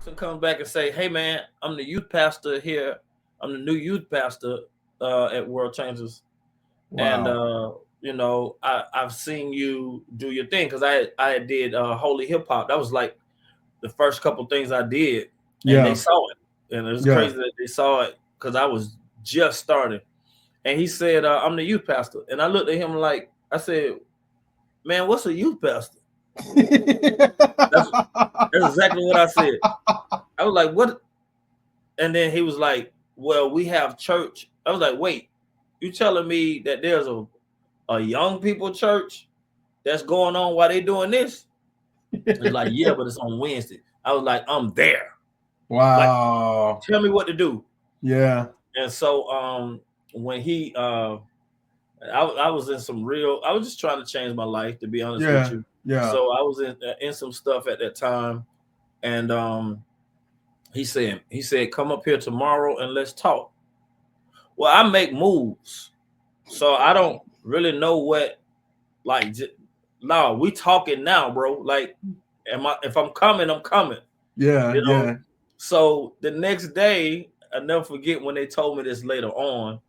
person comes back and say, "Hey, man, I'm the youth pastor here. I'm the new youth pastor at World Changers, and Wow. I've seen you do your thing because I did holy hip hop. That was like the first couple things I did, and they Yeah. saw it, and it was Yeah. crazy that they saw it because I was just starting. And he said, "I'm the youth pastor," and I looked at him like I said, "Man, what's a youth pastor?" That's that's exactly what I said. I was like, "What?" And then he was like, "Well, we have church." I was like, "Wait, you telling me that there's a young people church that's going on while they doing this?" It's like, "Yeah, but it's on Wednesday." I was like, "I'm there. Like, Wow. tell me what to do." Yeah. And so when I was in some real, I was just trying to change my life, to be honest with Yeah. you. Yeah. So I was in some stuff at that time, and he said, "Come up here tomorrow and let's talk." Well, I make moves, so I don't really know what like. No, we talking now, bro. Like, if I'm coming, I'm coming. Yeah. You know. Yeah. So the next day, I never forget when they told me this later on.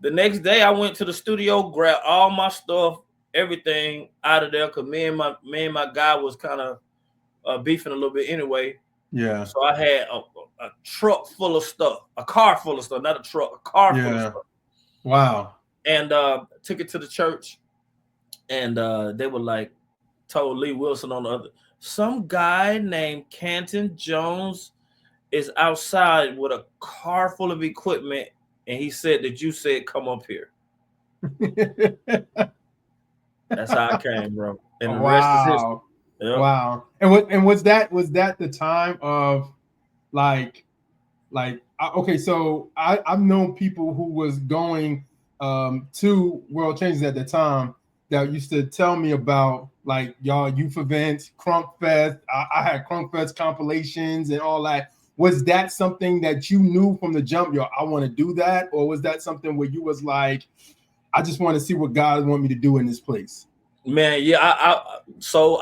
The next day, I went to the studio, grabbed all my stuff, everything out of there, cause me and my guy was kind of beefing a little bit anyway. Yeah. So I had a truck full of stuff, a car full of stuff, not a truck, a car full of Yeah. stuff, Wow. and took it to the church, and they were like, told Lee Wilson on the other, some guy named Canton Jones is outside with a car full of equipment, and he said that you said come up here. That's how I came, bro. And the rest is history. Wow. Yep. Wow. And was that the time of like okay, so I've known people who was going to World Changes at the time that used to tell me about like y'all youth events, Crunk Fest. I had Crunk Fest compilations and all that. Was that something that you knew from the jump? Yo, I want to do that, or was that something where you was like, I just want to see what God want me to do in this place? Man, yeah, so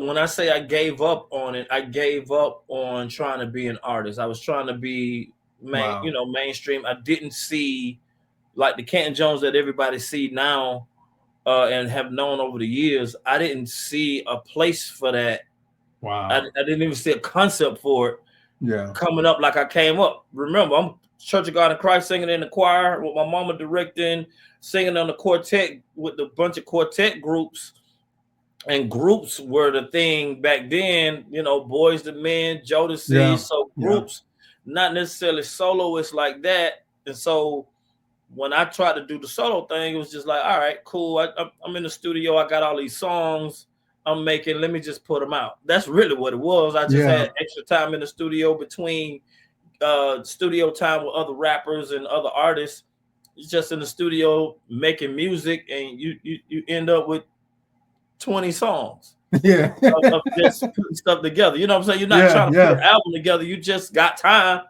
when I say I gave up on it, I gave up on trying to be an artist. I was trying to be Wow. mainstream. I didn't see like the Canton Jones that everybody see now and have known over the years. I didn't see a place for that. I, Wow. I didn't even see a concept for it Yeah. coming up like I came up. Remember, I'm Church of God in Christ singing in the choir with my mama directing, singing on the quartet with the bunch of quartet groups. And groups were the thing back then, Boys to Men, Jodeci. Yeah. So Yeah. groups, not necessarily soloists like that. And so when I tried to do the solo thing, it was just like, all right, cool. I'm in the studio. I got all these songs I'm making. Let me just put them out. That's really what it was. I just Yeah. had extra time in the studio between studio time with other rappers and other artists. It's just in the studio making music, and you end up with 20 songs Yeah. of just putting stuff together. You know what I'm saying? You're not Yeah. trying to put an Yeah. album together. You just got time,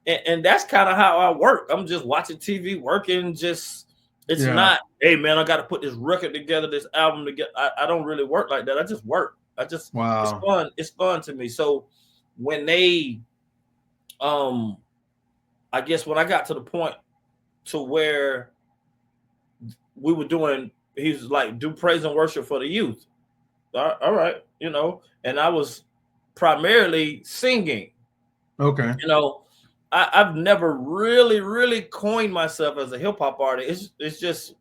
and that's kind of how I work. I'm just watching TV, working. Just it's Yeah. not, hey man, I got to put this record together, this album together. I don't really work like that. I just work. It's Wow. fun. It's fun to me. So when they um I guess when I got to the point to where we were doing, he was like, do praise and worship for the youth. All right, and I was primarily singing. Okay. You know, I've never really, really coined myself as a hip hop artist. It's just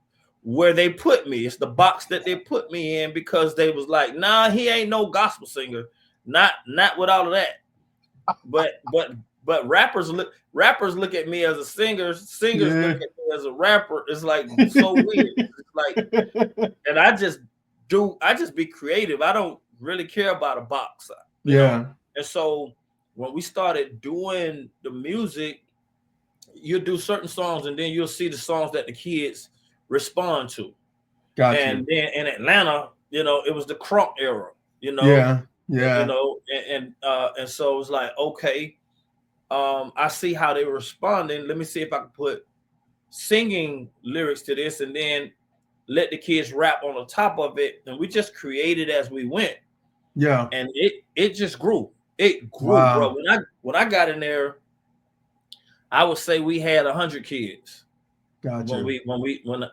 where they put me. It's the box that they put me in because they was like, nah, he ain't no gospel singer. Not with all of that. But rappers look at me as a singer. Singers look Yeah. at me as a rapper. It's like so weird. It's like, and I just be creative. I don't really care about a box, you know. Yeah. And so when we started doing the music, you'll do certain songs, and then you'll see the songs that the kids respond to. Got you. And then in Atlanta, it was the crunk era, you know, Yeah. Yeah. and so it was like, okay, I see how they were responding. Let me see if I can put singing lyrics to this, and then let the kids rap on the top of it, and we just created as we went, Yeah. and it just grew. It grew, bro. When I got in there, I would say we had 100 kids. Gotcha. When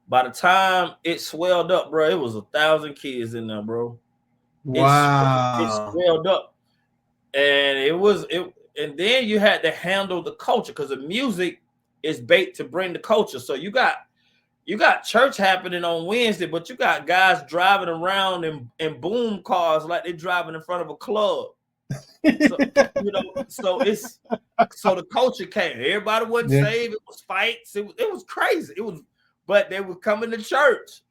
by the time it swelled up, bro, it was 1,000 kids in there, bro. It swelled up, and and then you had to handle the culture because the music is baked to bring the culture. So you got church happening on Wednesday, but you got guys driving around in boom cars like they're driving in front of a club. So, so the culture came. Everybody wasn't saved. It was fights. It was crazy. But they were coming to church,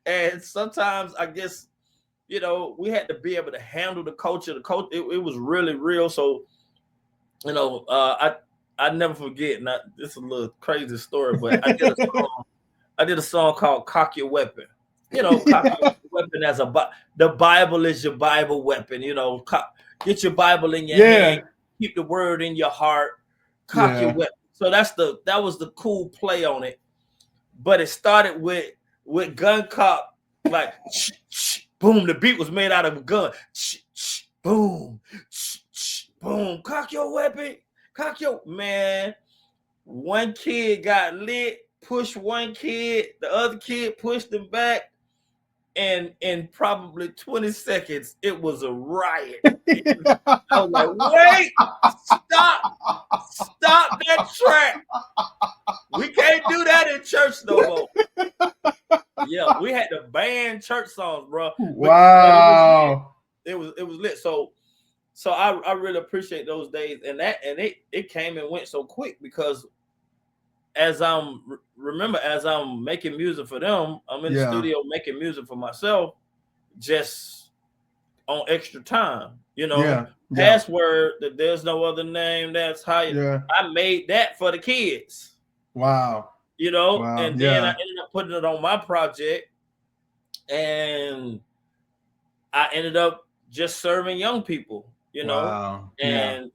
and sometimes I guess, we had to be able to handle the culture. The culture, it was really real. So, I never forget. Now, this is a little crazy story, but I did a song called "Cock Your Weapon." Cock your weapon as the Bible is your Bible weapon. Get your Bible in your hand. Keep the word in your heart. Cock your weapon. So that was the cool play on it. But it started with gun cock, like boom. The beat was made out of a gun. Boom, boom. Cock your weapon. Cock your man. One kid got lit, pushed one kid, the other kid pushed him back, and in probably 20 seconds, it was a riot. I was like, wait, stop that track. We can't do that in church no more. Yeah, we had to ban church songs, bro. Wow. It was lit. So I really appreciate those days, and it came and went so quick because as I'm making music for them, I'm in the studio making music for myself, just on extra time. Password, that there's no other name that's higher. I made that for the kids. Wow. And then I ended up putting it on my project, and I ended up just serving young people, and